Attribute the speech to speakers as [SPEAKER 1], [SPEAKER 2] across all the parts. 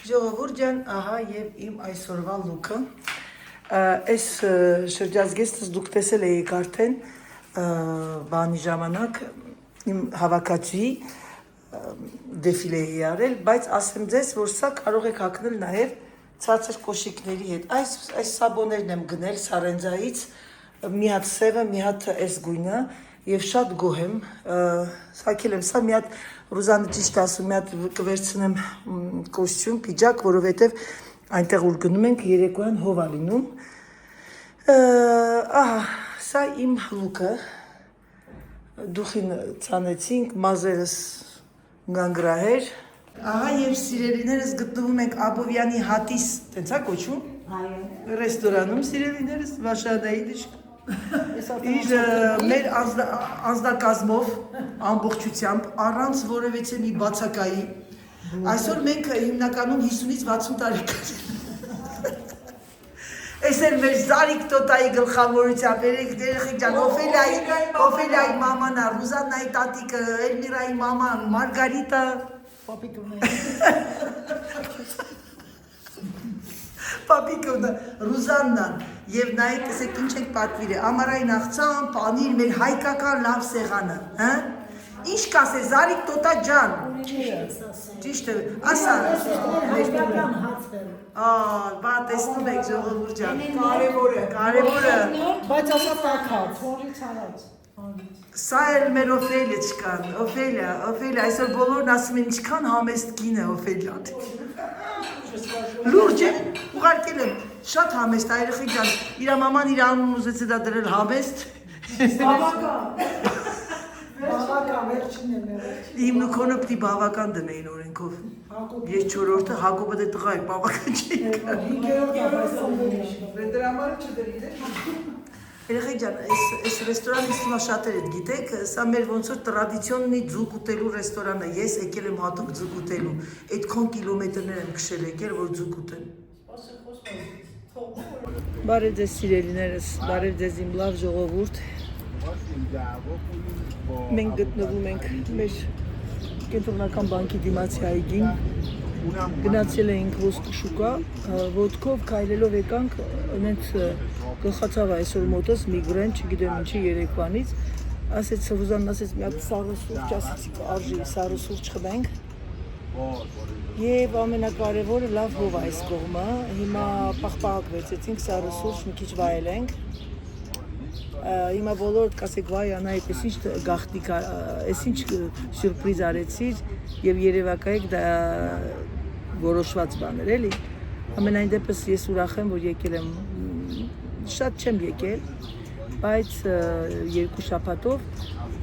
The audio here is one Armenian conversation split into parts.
[SPEAKER 1] Ժողովուրդ ջան, ահա եւ իմ այսօրվա լուքը։ Այս շրջազգեստս դուք տեսել եք արդեն բանի ժամանակ իմ հավաքածուի դեֆիլեի արել, բայց ասեմ ձեզ, որ սա կարող եք հագնել նաև ցածր կոշիկների հետ։ Այս սաբոներն եմ գնել Սարենձայից, մի հատ սևը, մի հատ այս գույնը եւ շատ գոհ եմ։ Սակել եմ սա մի հատ Ռուզանը ճիշտ ասում, մի հատ կվերցնեմ կոստյում, պիջակ, որովհետեւ այնտեղ որ գնում ենք երեկոյան հով ա լինում։ Ահա, սա իմ լուքը։ Դուխին ցանեցինք, մազերս գանգրահեր։ Ահա եւ սիրելիներս գտնվում ենք Աբովյանի հատիս, տենց է կոչվում։ Այո։ Ռեստորանում սիրելիներս Վաշադայի դիշ։ Իր մեր անձնակազմով ամբողջությամբ առանց որևէ մի բացակայի այսօր մենք հիմնականում 50-ից 60 տարեկան Այս էլ մեր Զարիկ Տոտայի գլխավորությամբ երեխեք ջան Օֆելիայի մաման, Ռուզաննայի տատիկը, Էլմիրայի մաման, Մարգարիտա Պապիկը Ռուզաննան եւ նայեք տեսեք ինչ ենք պատվիրել ամառային աղցան, պանիր, մեր հայկական լավ սեղանը, հա? Ինչ կասես Զարիկ Տոտա ջան։ Ճիշտ է, ասա։
[SPEAKER 2] Հայկական հացը։
[SPEAKER 1] Բա տեսնում եք ժողովուրդ ջան։
[SPEAKER 2] Կարևորը։ Բայց ասա տակած, հորից արած։
[SPEAKER 1] Սա էլ մեր Օֆելիա չկան, Օֆելիա, այսօր բոլորն ասում են ինչքան համեստ կին է Օֆելիան։ Լուրջ է, ուղարկել եմ, շատ համեստ, երեխեք ջան, իր մաման իր անունն ուզեց դա դրել համեստ։
[SPEAKER 2] Բավական, վերջին է մեր։
[SPEAKER 1] Իմ նուքոնը պիտի բավական դնեին օրենքով։ Ես չորրորդը Հակոբը դե տղա է, բավական չի։
[SPEAKER 2] 5-րդ
[SPEAKER 3] Դրա համար չդրին է։
[SPEAKER 1] Երեխեք ջան, այս ռեստորանը իստիմա շատեր եք գիտեք, սա մեր ոնց որ տրադիցիոննի ձուկ ուտելու ռեստորան է, ես եկել եմ հատուկ ձուկ ուտելու, այդքան կիլոմետրներ եմ քշել եկել, որ ձուկ ուտեմ։ Բարև ձեզ սիրելիներս, բարև ձեզ իմ լավ ժողովուրդ։ Մենք գտնվում ենք մեր կենտրոնական բանկի դիմացի այգին, գնացել էինք ոսկու շուկա, ոտքով քայլելով եկանք, նենց գլխացավ այսօր մոտս միգրեն, չգիտեմ ինչի երեկվանից, ասեց Ռուզանն ասեց մի հատ սառը սուրճ, ասեցի արժի սառը սուրճ խմենք, եւ ամենակարևորը լավ հով է այս կողմը, հիմա պաղպաղակ վերցեցինք սառը սուրճ, մի քիչ վայելենք, հիմա բոլորդ կասեք վայ անայ, պես ինչ գաղտնիք, այս ինչ սյուրպրիզ արեցիր եւ երևակայեք դա որոշված բաներ էլի, ամենայն դեպս ես ուրախ եմ, որ եկել եմ շատ չեմ եկել, բայց երկու շաբաթով,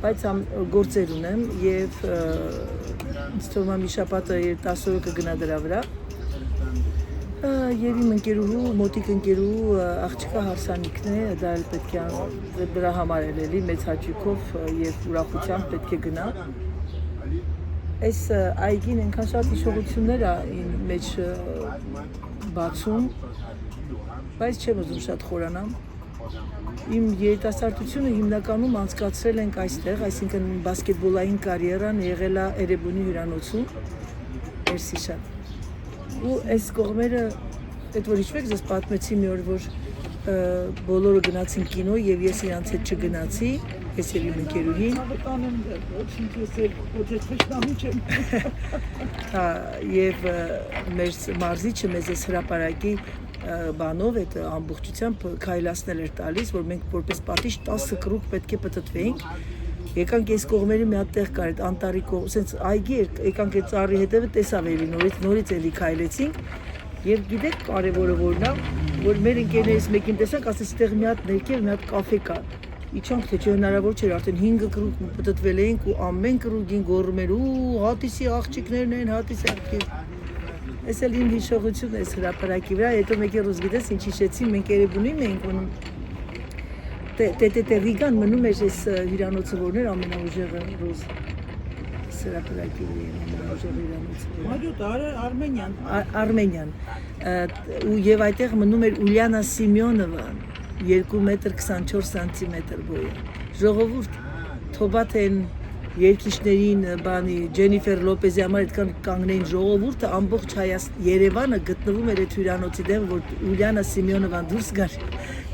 [SPEAKER 1] բայց գործեր ունեմ եւ ինձ թվում է մի շաբաթը 10 օրը կգնա դրա վրա եւ իմ ընկերուհու, մոտիկ ընկերուհու աղջիկա հարսանիքն է, դա էլ պետք է դրա համար էլ էլի մեծ հաճույքով եւ ուրախությամբ պետք է գնա այս այգին այնքան շատ հիշողություններ ա մեջ բացում բայց չեմ ուզում շատ խորանամ իմ երիտասարդությունը հիմնականում անցկացրել ենք այստեղ, այսինքն բասկետբոլային կարիերան եղել է Էրեբունի հյուրանոցում Մերսի շատ ու այս կողմերը այդ որ իշխեք ձեզ պատմեցի մի օր որ բոլորը գնացին կինո եւ ես իրանց հետ չգնացի ես եւ իմ ընկերուհին եւ մեր մարզիչը մեզ էս հրապարակի բանով այդ ամբողջությամբ քայլացնել էր տալիս որ մենք որպես պատիժ 10 կրուկ պետք է պտտվեինք եկանք այս կողմերի մի հատ տեղ կար այդ անտարի կողմ, ասենց այգի եկանք այդ ծառի հետևը տեսավ էլի նորից էլի քայլեցինք եւ գիտեք կարեւորը որն է որ մեր ընկերներից մեկին տեսանք ասես այդտեղ մի հատ ներքև մի հատ կաֆե կա իջանք թե չհնարավոր չէր արդեն 5 կրուկ պտտվել էինք ու ամեն կրուկին գոռում էր ու հատիսի աղջիկներն են հատիսի աղջիկ Այս էլ իմ հիշողությունն է հրապարակի վրա հետո մեկ երուզ գիտես ինչ հիշեցին մենք Էրեբունիում էինք մնում Տե Ռիգան մնում էր այս հյուրանոցը որներ ամենաուժեղը ռուզ հրապարակի ամենաուժեղ հյուրանոցը Արմենյան ու եւ այդտեղ մնում էր Ուլիանա Սիմեոնովը 2 մետր 24 սանտիմետր բոյը ժողովուրդ Թոբաթեն երկիշներին բանի Ջենիֆեր Լոպեզի համար այդքան կանգնեին ժողովուրդը ամբողջ Երևանը գտնվում էր այդ հյուրանոցի դեմ, որ Ուլիանա Սիմեոնովան դուրս գար,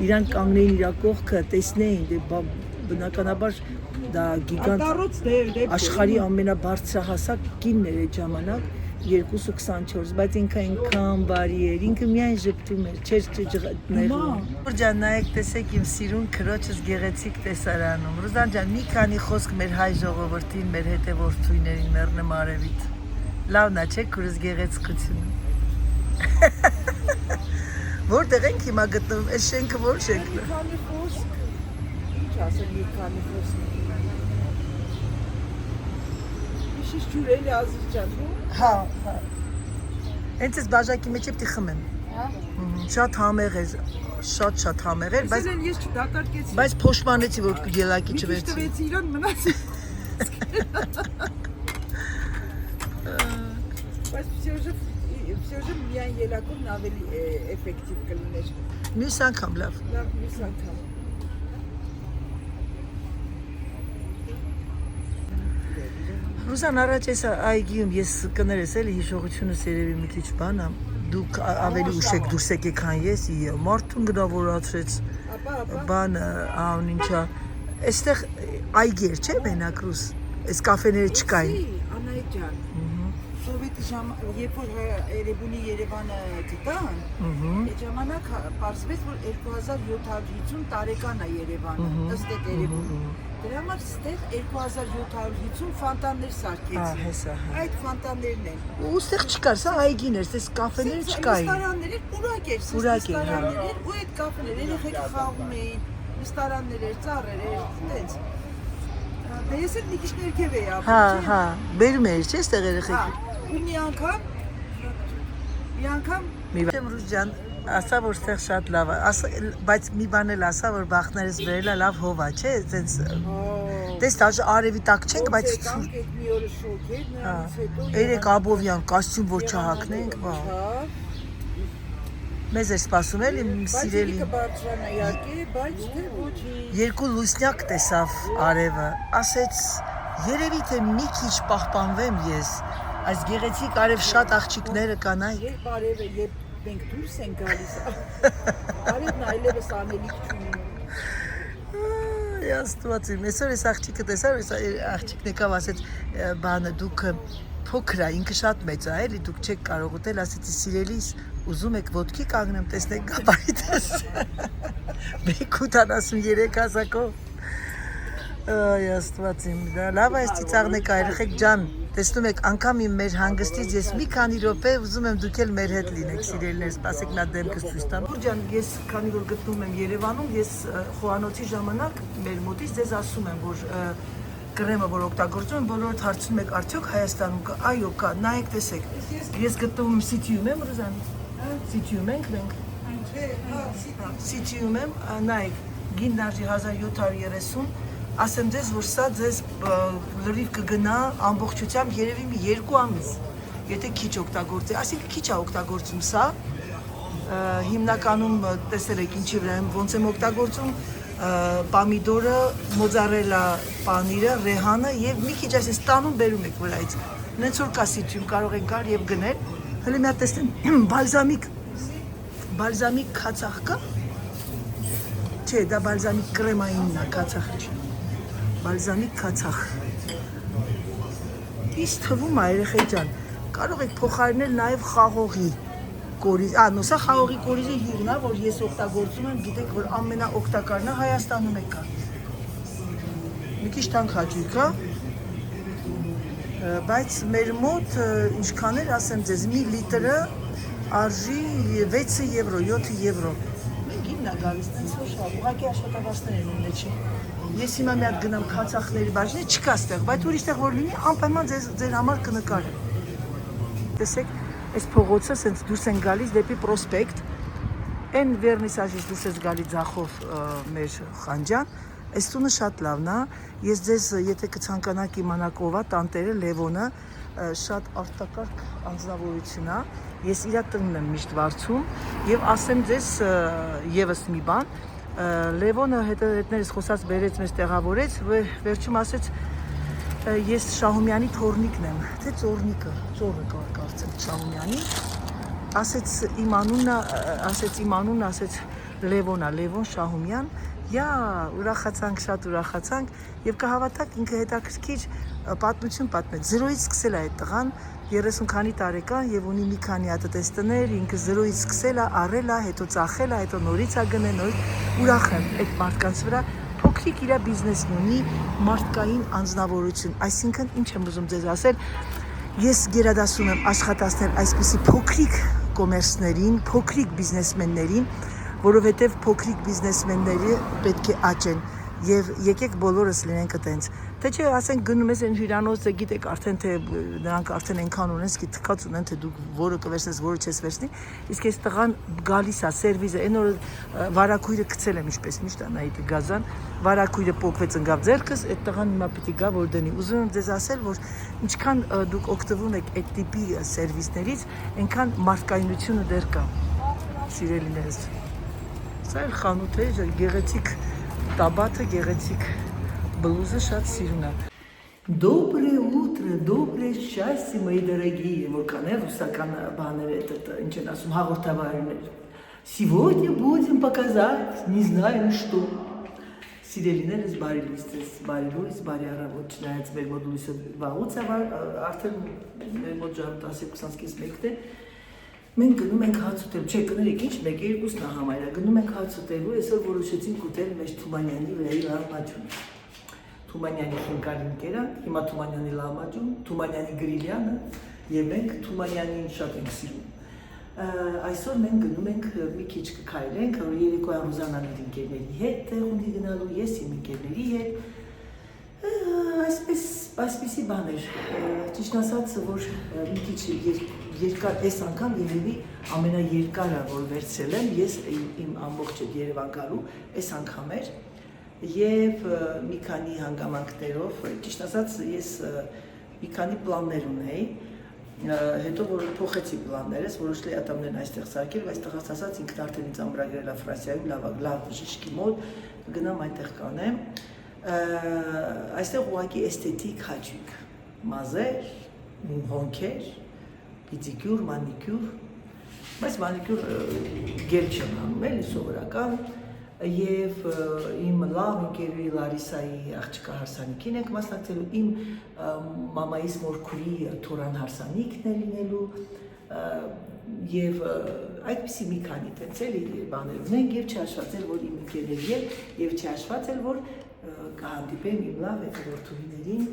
[SPEAKER 1] իրան կանգնեին իր կողքը, տեսնեին, բնականաբար դա գիգանտ աշխարհի ամենաբարձրահասակ կինն էր այդ ժամանակ 2.24, բայց ինքը այնքան բարի էր, ինքը միայն ժպտում էր, չէր նեղում։ Ռուզան նայեք, տեսեք իմ սիրուն քրոջս գեղեցիկ տեսարանում։ Ռուզան ջան, մի քանի խոսք մեր հայ ժողովրդին, մեր հետևորդուներին, մեռնեմ արևիտ։ Լավն է, չէ՞, քուրս գեղեցկությունը։ Որտեղ ենք հիմա գտնվում, այս շենքը որ շենքն է։
[SPEAKER 2] Քանի խոսք։ Ինչ ասեմ, մի քանի խոսք։ Իշիշ ջուրելի Ազիզջան,
[SPEAKER 1] Հա, հա։ Հենց այս բաժակի մեջ է պիտի խմեմ։
[SPEAKER 2] հա։
[SPEAKER 1] Շատ համեղ է, շատ համեղ էր,
[SPEAKER 2] Բայց ես չդատարկեցի։
[SPEAKER 1] բայց փոշմանեցի, որ ելակի
[SPEAKER 2] Մի քիչ
[SPEAKER 1] չվերցի։
[SPEAKER 2] տվեցի իրան մնաց։ Բայց все же միայն ելակումն ավելի էֆեկտիվ կլիներ։
[SPEAKER 1] Մյուս անգամ լավ։
[SPEAKER 2] Լավ, մյուս անգամ։
[SPEAKER 1] Ռուզան առաջ ես այգիում ես կներես էլի հիշողությունս երևի մի քիչ բան է։ Դուք ավելի ուշ եք դուրս եկեք, քան ես, մարդուն գնավորացրեց բանը, ահա ինչա։ Այստեղ այգի էր, չէ՞ մենակ ռուս։ Այս կաֆեները չկային։
[SPEAKER 2] Անահիտ ջան։ Սովետի երբ որ Էրեբունի Երևանը գտան, այդ ժամանակ պարզվեց, որ 2750 տարեկան է Երևանը, ըստ այդ Էրեբունի։ Դրա համար ստեղ 2750 ֆանտաններ սարքեցին։
[SPEAKER 1] Հեսա։
[SPEAKER 2] Այդ ֆանտաններն են։
[SPEAKER 1] Ու ստեղ չկար, սա այգին էր, այս կաֆեները չկային։
[SPEAKER 2] Նստարաններ էր, պուրակ էր, նստարաններ էր, ու այդ կաֆեներ երեխեքը խաղում էին, նստարաններ էր, ծառեր էր, այդպես։ Դե ես էլ մի քիչ ներքև էի ապրում։
[SPEAKER 1] Հա, հա, բերում էր, չէ՞, ստեղ երեխեք։
[SPEAKER 2] Ու մի անգամ
[SPEAKER 1] Մի բան Ռուս ջան, ասա որ ստեղ շատ լավ է, բայց մի բան էլ ասա որ բախներս վերելա լավ հով է, չէ՞, այտենց Տես դաժե արևի տակ չենք, բայց
[SPEAKER 2] ցուրտ մի օրը շոկ էր, նրանից հետո
[SPEAKER 1] Երեք Աբովյան կոստյում որ չհակնենք, բա։ Մեզ էր սպասում էլի սիրելի։
[SPEAKER 2] Բարձրանա իհարկե, բայց դե ոչինչ։
[SPEAKER 1] Երկու լուսնյակ տեսավ արևը, ասեց երևի թե մի քիչ պահպանվեմ ես, այս գեղեցիկ արև շատ աղջիկները կանայք։
[SPEAKER 2] Երբ արևը, երբ մենք դուրս ենք գալիս, արևն այլևս անելիք չունի։
[SPEAKER 1] Աստված իմ, այսօր այս աղջիկը տեսար, այս աղջիկն եկավ ասեց բանը դուք փոքր է, ինքը շատ մեծ է, էլի դուք չեք կարող ուտել, ասեցի սիրելիս, ուզում եք ոտքի կանգնեմ, տեսնեք գաբարիտս։ 1.73 հասակով։ Այ Աստված իմ, լավ է այս ծիծաղնեկա երեխեք ջան, տեսնում եք անգամ իմ մեր հանգստից ես մի քանի րոպե ուզում եմ դուք էլ մեր հետ լինեք սիրելիներ, սպասեք նա դեմքս ցույց տամ։ Ջան, ես քանի որ գտնվում եմ Երևանում, ես խոհանոցի ժամանակ մեր մոտից ձեզ ասում եմ, որ կրեմը որ օգտագործում եմ, բոլորդ հարցնում եք արդյոք Հայաստանում կա, այո կա, նայեք տեսեք։ Ես գտնվում եմ City-ում եմ, Ռուզան։ City-ում ենք մենք։ City-ում եմ, նայեք, գինն արժի 1730 ասեմ ձեզ, որ սա ձեզ լրիվ կգնա ամբողջությամբ երևի մի 2 ամիս, եթե քիչ օգտագործի, այսինքն քիչ է օգտագործում սա, հիմնականում տեսել եք ինչի վրա եմ, ոնց եմ օգտագործում, պամիդորը, մոզարելա պանիրը, ռեհանը և մի քիչ այսպես տանում բերում եք վրայից, նենց որ կա City-ում կարող եք գալ և գնել, հլի մի հատ տեսնեմ, բալզամիկ քացախ կա, չէ, դա բալզամիկ կրեմայինն է, քացախը չէ։ Բալզամիկ քացախ։ Իս թվում է երեխեք ջան, կարող եք փոխարինել նաև խաղողի կորիզ, սա խաղողի կորիզի հյուրն է, որ ես օգտագործում եմ, գիտեք, որ ամենաօգտակարն է Հայաստանում է կա։ Մի քիչ տանկ հաճույք է, բայց մեր մոտ ինչքան էր, ասեմ ձեզ, մի լիտրը արժի 6 եվրո, 7 եվրո։ Մենք իմն է գալիս, տենց որ շատ, ուղղակի աշխատավարձներ են ունեչի։ Ես հիմա մի հատ գնամ քացախների բաժինը, չկա ստեղ, բայց ուրիշտեղ որ լինի, անպայման ձեր համար կնկարեմ։ Տեսեք, այս փողոցը սենց դուրս են գալիս դեպի պրոսպեկտ, այն վերնիսաժից դուրս ես գալի ձախով մեր խանջան, այս տունը շատ լավն է, ես ձեզ եթե կցանկանաք իմանաք ով է, տանտերը Լևոնը շատ արտակարգ անձնավորություն է, ես իր տնն եմ միշտ վարձում և ասեմ ձեզ ևս մի բան, Լևոնը հետներս խոսած բերեց մեզ տեղավորեց, վերջում ասեց ես Շահումյանի թորնիկն եմ, թե ծորը կարծեմ Շահումյանի, ասեց իմ անունը, ասեց Լևոն Շահումյան, ուրախացանք, շատ ուրախացանք եւ կհավատաք ինքը հետաքրքիր պատմություն պատմեց, 0-ից սկսել է այդ տղան, 30 քանի տարեկան եւ ունի մի քանի հատ տեստներ, ինքը 0-ից սկսել է, առել է, հետո ծախել է, հետո նորից է գնել, ուրախ եմ այդ մարդկանց վրա, փոքրիկ իր բիզնեսն ունի, մարդկային անձնավորություն, այսինքն ինչ եմ ուզում ձեզ ասել, ես գերադասում եմ աշխատացնել այսպիսի փոքրիկ կոմերսներին, փոքրիկ բիզնեսմեններին, որովհետև փոքրիկ բիզնեսմենները պետք է աճեն եւ եկեք բոլորս լինենք այտենց։ Թե չէ, ասենք գնում ես այն հյուրանոցը, գիտեք արդեն թե նրանք արդեն այնքան ունեն, սկի թքած ունեն, թե դուք որը կվերցնես, որը չես վերցնի, իսկ այս տղան գալիս է սերվիզը, այն օրը վարակույրը գցել եմ ինչպես միշտ Անահիտը գազան, վարակույրը պոկվեց ընկավ ձեռքս, այդ տղան հիմա պիտի գա որ դնի։ Ուզում եմ ձեզ ասել, որ ինչքան դուք օգտվում եք այդ տիպի սերվիսներից, այնքան մարդկայնությունը դեռ կա։ Սիրելիներս։ Սա էլ խանութ է, գեղեցիկ տաբաթը, գեղեցիկ блуза շատ սիրուն է։ Доброе утро, доброе счастье, мои дорогие, մորքաներ ռուսական բաները, ինչ են ասում, հաղորդավարներ։ Сегодня будем показать, не знаем что։ Սիրելիներս, բարի լույս, բարի առավոտ, չնայած մեր մոտ լույսը վաղուց է, արդեն մեր մոտ ժամը 10:21-ն է։ Մենք գնում ենք հաց ուտելու, չէ, կներեք ինչ, 1-2-ն է համարյա, գնում ենք հաց ուտելու, այսօր որոշեցինք ուտել մեր Թումանյանի վրայի լահմաջուն։ Թումանյանի խնկալին կերանք, հիմա Թումանյանի լահմաջուն, Թումանյանի գրիլյանը եւ մենք Թումանյանին շատ ենք սիրում։ Այսօր մենք գնում ենք մի քիչ կքայլենք, երեկոյան Ռուզանան իր ընկերների հետ տեղունի գնալու, ես իմ ընկերների հետ։ Այսպիսի բաներ, ճիշտ ասած, որ մի քիչ երկար այս անգամ երևի ամենաերկարը, որ վերցրել եմ, ես իմ ամբողջ Երևան գալու այս անգամ էր եւ մի քանի հանգամանքներով, ճիշտ ասած, ես մի քանի պլաններ ունեի, հետո որ փոխեցի պլաններս, որոշ լեատամներն այստեղ սարքել, բայց տղաս ասաց ինքն արդեն ինձ ամրագրել է Ֆրանսիայում, լավ բժիշկի մոտ, գնամ այնտեղ կանեմ, այստեղ ուղղակի էսթետիկ հաճույք, մազեր, հոնքեր, պիդիկյուր, մանիկյուր, բայց մանիկյուր գել չեմ անում, էլի սովորական, եւ իմ լավ ընկերուհի Լարիսայի աղջկա հարսանիքին ենք մասնակցելու, իմ մամայիս մորքուրի թորան հարսանիքն է լինելու եւ այդպիսի մի քանի տենց էլի բաներ ունենք եւ չհաշվածել, որ իմ ընկերների հետ եւ չհաշվածել, որ կհանդիպեմ իմ լավ հետևորդուհիներին,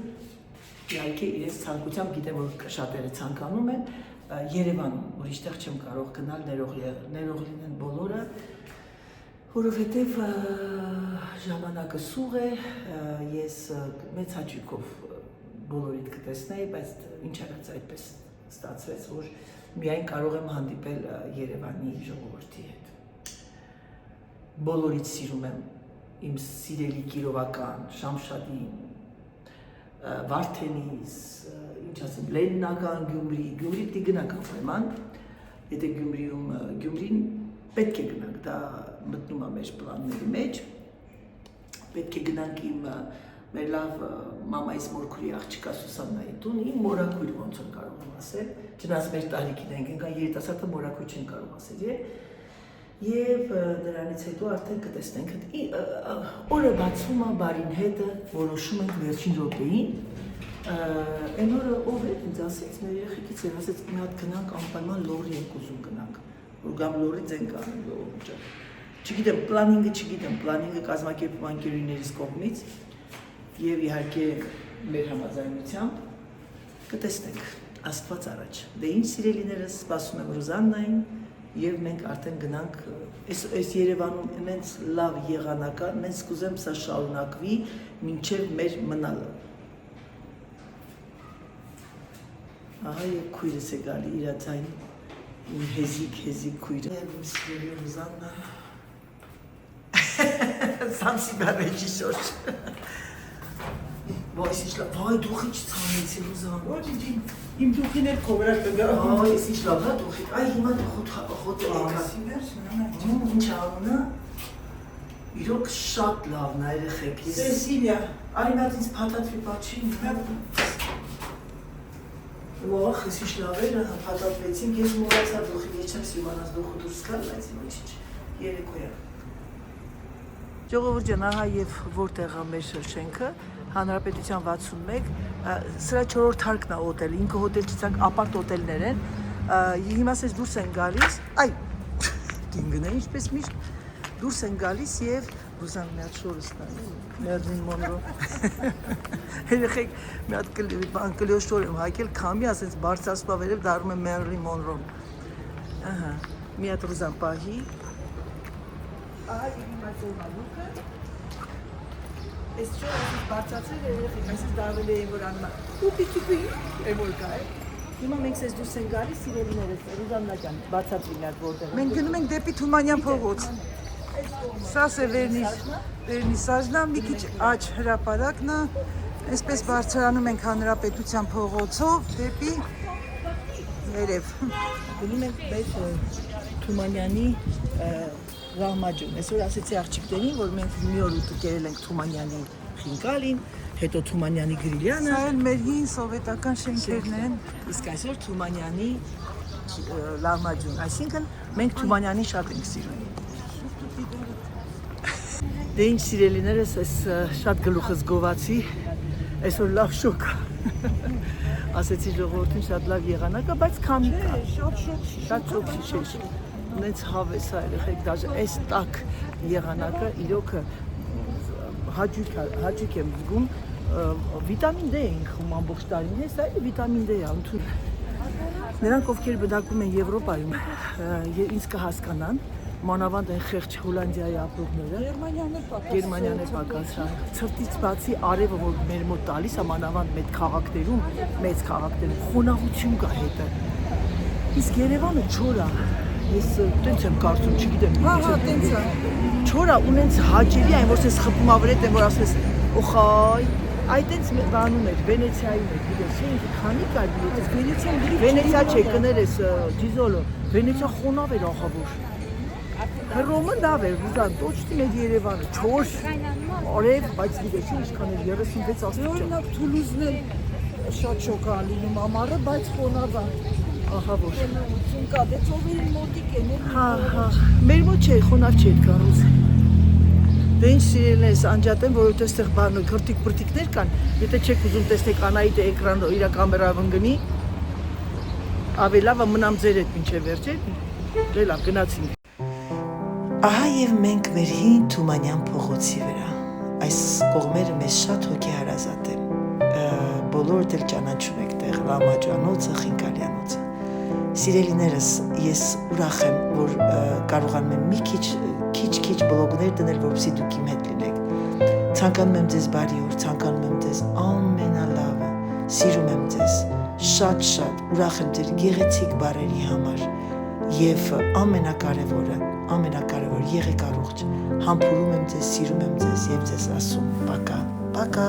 [SPEAKER 1] իհարկե իրենց ցանկությամբ գիտեմ, որ շատերը ցանկանում են, Երևանում, ուրիշտեղ չեմ կարող գնալ, ներող լինեն բոլորը, որովհետև ժամանակը սուղ է, ես մեծ հաճույքով բոլորիդ կտեսնեի, բայց ինչ արած այդպես ստացվեց, որ միայն կարող եմ հանդիպել Երևանի ժողովրդի հետ։ Բոլորիդ սիրում եմ իմ սիրելի Կիրովական, Շամշադին, Վարդենիս, ինչ ասեմ, Լենինական Գյումրի պիտի գնանք անպայման, եթե Գյումրին պետք է գնանք, դա մտնում է մեր պլանների մեջ, պետք է գնանք իմ մեր լավ մամայիս մորքուրի աղջկա Սուսաննայի տուն, իմ մորաքույր ոնց են կարող եմ ասել, չնայած մեր տարիքին ենք, ընկան երիտասարդը մորաքույր չեն կարող ասել, եւ դրանից հետո արդեն կտեսնենք, օրը բացվում է բարին հետը, որոշում ենք վերջին րոպեին, այն օրը ով էր ինձ ասեց, մեր երեխեքից էր ասեց, մի հատ գնանք անպայման լորի ենք ուզում գնանք, որ գամ լորի ձենք անենք լորոջը, չգիտեմ, պլանինգը կազմակերպում անկերուներիս կողմից եւ իհարկե մեր համաձայնությամբ կտեսնենք, Աստված առաջ, դե ինչ սիրելիներս, սպասում եմ Ռուզաննային եւ մենք արդեն գնանք այս Երևանում այնց լավ եղանակա, մենք կուզեմ սա շարունակվի մինչեւ մեր մնալը։ Ահա եւ քույրս է գալի իր ցայն իմ հեզիկ քույրը։ Իմ սիրելի Ռուզաննա։ Սամ սիգար ռեժիսոր։ Ոյ դուխի չցանեցի Ռուզան։ Ոչ իմ դուխին էլ կոմրակ կգա։ Այս ինչ լավ է դուխի։ Այ հիմա դու խոտ եկա։ Ինչ անունը։ իրոք շատ լավն է երեխեք։
[SPEAKER 2] Սեսիլիա։
[SPEAKER 1] Այնած ինձ փաթաթվի պատշին։ Ո՞ղ խիսիշ լավերը փաթաթվեցին, ես մոռացա դուխի, ես չեմ սիվանած դուխը դուրս գալ, բայց ոչինչ, երեկոյա։ Ժողովուրդ ջան, ահա եւ որտեղ է մեր շենքը, Հանրապետության 61, սրա 4-րդ հարկն է օտել, ինքը հոտել չցանք, ապարտ օտելներ են, հիմա ասես դուրս են գալիս, այ, կինգն է, ինչպես միշտ, դուրս են գալիս եւ ուզան մի հատ շորը ստանալ, Մերլին Մոնրո։ Երեխեք մի հատ բան կլիո շոր եմ հագել, քամի ասես բարձրացվա վերև դառնում է Մերլին Մոնրոն։ Ահա, մի հատ ռուզան պահի։ Ահա իմ մալուկը։ Այս շորը բարձրացել է երեխեք, այսպես դարվել է որ անում ուպի է որ կա է։ Հիմա մենք ես դուրս են գալիս սիրելիներս, Ռուզաննական, բացատրի մի հատ որտեղ։
[SPEAKER 2] Մենք գնում ենք դեպի Թումանյան փողոց։ Սա է վերնիսաժն է, մի քիչ աջ հրապարակն է, այսպես բարձրանում ենք Հանրապետության փողոցով դեպի երև։
[SPEAKER 1] Գնում ենք մեր Թումանյանի Ռահմաջուն։ Այսօր ասեցի աղջիկներին, որ մենք մի օր ուտը կերել ենք Թումանյանի խինկալին, հետո Թումանյանի գրիլյանը։
[SPEAKER 2] Սա էլ մեր հին սովետական շենքերն են։
[SPEAKER 1] Իսկ այսօր Թումանյանի Ռահմաջուն, այսինքն մենք Թումանյանին շատ ենք սիրում։ Դե ինչ սիրելիներս, այս շատ գլուխս գովացի, այսօր լավ շոկ ասեցի ժողովրդին շատ լավ եղանակ է, բայց քամի կա, շատ շոկ շիշեշ, ունենց հավես է երեխեք, դաժե այս տակ եղանակը իրոքը հաճույք եմ զգում, վիտամին D ենք խում ամբողջ տարին, հեսա էլ վիտամին D է ընդուն։ Նրանք ովքեր բնակվում են Եվրոպայում, ինձ կհասկանան, մանավանդ այն խեղճ Հոլանդիայի ապրողները, Գերմանիան է պակաս, ցրտից բացի արևը որ մեր մոտ տալիս է մանավանդ մեծ քաղաքներում խոնավություն կա հետը։ Իսկ Երևանը չոր է, ես տենց եմ կարծում, չգիտեմ։
[SPEAKER 2] Հա, տենց է։
[SPEAKER 1] Չոր է, ունենց հաճելի այն որ ես խփում ավրետ եմ որ ասես օխայ, այդ տենց բանում էր, Վենեցիայում էր, գիտես, ինքը քանի կար, Վենեցիա չէ, կներես Դիզոլո, Վենեցիա խոնավ էր ահավոր։ Հռոմը լավ էր, Ռուզան, տոչտի մեր Երևանը, չոր, արև, բայց գիտես, ինչքան էր 36 աստիճան։
[SPEAKER 2] Օրինակ Թուլուզն էլ շատ շոկ է լինում ամառը, բայց խոնավ է։
[SPEAKER 1] Ահա որ։
[SPEAKER 2] Կա, դե ծովերին մոտիկ են էլ։
[SPEAKER 1] Հա, մեր մոտ չէ, խոնավ չէ կա Ռուզ։ Դե ինչ սիրելիներս անջատեմ, որովհետև այստեղ բանը քրտիկ-պրտիկներ կան, եթե չեք ուզում տեսնեք Անահիտը էկրան իր կամերայով ընկնի, ավելի լավ է մնամ ձեր հետ մինչև վերջ, դե լավ, գնացինք։ Ահա եւ մենք մեր հին Թումանյան փողոցի վրա։ Այս կողմերը մեզ շատ հոգեհարազատ են։ Բոլորդ էլ ճանաչում եք տեղ Ռամաջանոցը, Խինկալյանոցը։ Սիրելիներս, ես ուրախ եմ, որ կարողանում եմ մի քիչ բլոգներ դնել, որպեսզի դուք իմ հետ լինեք։ Ցանկանում եմ ձեզ բարի օր, ցանկանում եմ ձեզ ամենալավը։ Սիրում եմ ձեզ շատ, ուրախ եմ ձեր գեղեցիկ բառերի համար։ Եվ ամենակարևորը, եղեք առողջ, համբուրում եմ ձեզ, սիրում եմ ձեզ եւ ձեզ ասում, պակա, պակա։